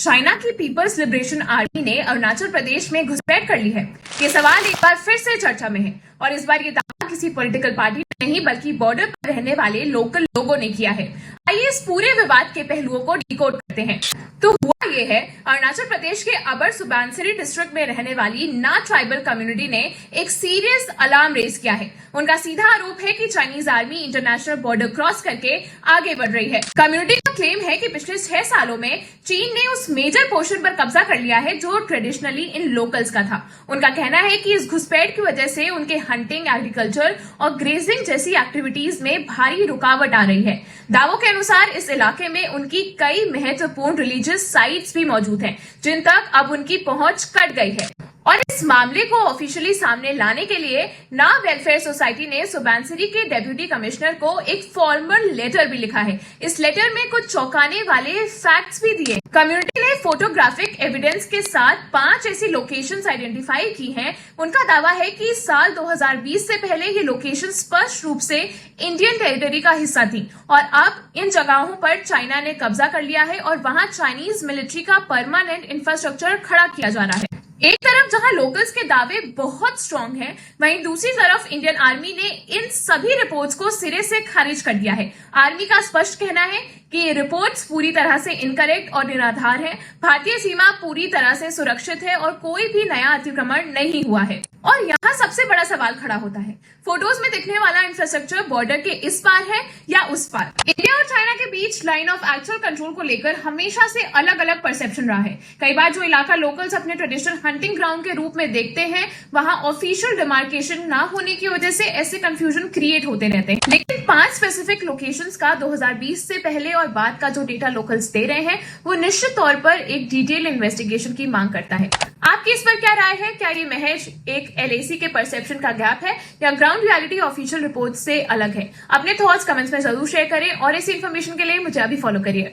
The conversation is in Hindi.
चाइना की पीपल्स लिबरेशन आर्मी ने अरुणाचल प्रदेश में घुसपैठ कर ली है। ये सवाल एक बार फिर से चर्चा में है और इस बार ये दावा किसी पॉलिटिकल पार्टी ने नहीं बल्कि बॉर्डर पर रहने वाले लोकल लोगों ने किया है। आइए इस पूरे विवाद के पहलुओं को डिकोड करते हैं। तो हुआ ये है, अरुणाचल प्रदेश के अपर सुबनसिरी डिस्ट्रिक्ट में रहने वाली ना ट्राइबल कम्युनिटी ने एक सीरियस अलार्म रेज किया है। उनका सीधा आरोप है कि Chinese army international border cross करके आगे बढ़ रही है। कम्युनिटी का क्लेम है कि पिछले 6 सालों में चीन ने उस मेजर पोर्शन पर कब्जा कर लिया है जो ट्रेडिशनली इन लोकल्स का था। उनका कहना है कि इस घुसपैठ की वजह से उनके हंटिंग, एग्रीकल्चर और ग्रेजिंग जैसी एक्टिविटीज में भारी रुकावट आ रही है। दावों के अनुसार इस इलाके में उनकी कई महत्वपूर्ण रिलीजियस साइट्स भी मौजूद हैं, जिन तक अब उनकी पहुंच कट गई है। और इस मामले को ऑफिशियली सामने लाने के लिए ना वेलफेयर सोसाइटी ने सुबनसिरी के डेप्यूटी कमिश्नर को एक फॉर्मल लेटर भी लिखा है। इस लेटर में कुछ चौंकाने वाले फैक्ट्स भी दिए। कम्युनिटी ने फोटोग्राफिक एविडेंस के साथ 5 ऐसी लोकेशंस आइडेंटिफाई की हैं। उनका दावा है कि साल 2020 से पहले ये लोकेशन स्पष्ट रूप से इंडियन टेरिटरी का हिस्सा थी और अब इन जगहों पर चाइना ने कब्जा कर लिया है और वहां चाइनीज मिलिट्री का परमानेंट इंफ्रास्ट्रक्चर खड़ा किया जा रहा है। एक तरफ जहां लोकल्स के दावे बहुत स्ट्रांग हैं, वहीं दूसरी तरफ इंडियन आर्मी ने इन सभी रिपोर्ट्स को सिरे से खारिज कर दिया है। आर्मी का स्पष्ट कहना है कि ये रिपोर्ट्स पूरी तरह से इनकरेक्ट और निराधार है। भारतीय सीमा पूरी तरह से सुरक्षित है और कोई भी नया अतिक्रमण नहीं हुआ है। और यहाँ सबसे बड़ा सवाल खड़ा होता है, फोटोज में दिखने वाला इंफ्रास्ट्रक्चर बॉर्डर के इस पार है या उस पार? इंडिया और चाइना के बीच लाइन ऑफ एक्चुअल कंट्रोल को लेकर हमेशा से अलग अलग परसेप्शन रहा है। कई बार जो इलाका लोकल्स अपने ट्रेडिशनल हंटिंग ग्राउंड के रूप में देखते हैं, वहां ऑफिशियल डिमार्केशन ना होने की वजह से ऐसे कंफ्यूजन क्रिएट होते रहते हैं। लेकिन 5 स्पेसिफिक लोकेशंस का 2020 से पहले और बाद का जो डेटा लोकल्स दे रहे हैं, वो निश्चित तौर पर एक डिटेल इन्वेस्टिगेशन की मांग करता है। आपकी इस पर क्या राय है? क्या ये महज एक LAC के परसेप्शन का गैप है या ग्राउंड रियलिटी ऑफिशियल रिपोर्ट से अलग है? अपने थॉट्स कमेंट्स में जरूर शेयर करें और इस इन्फॉर्मेशन के लिए मुझे अभी फॉलो करिए।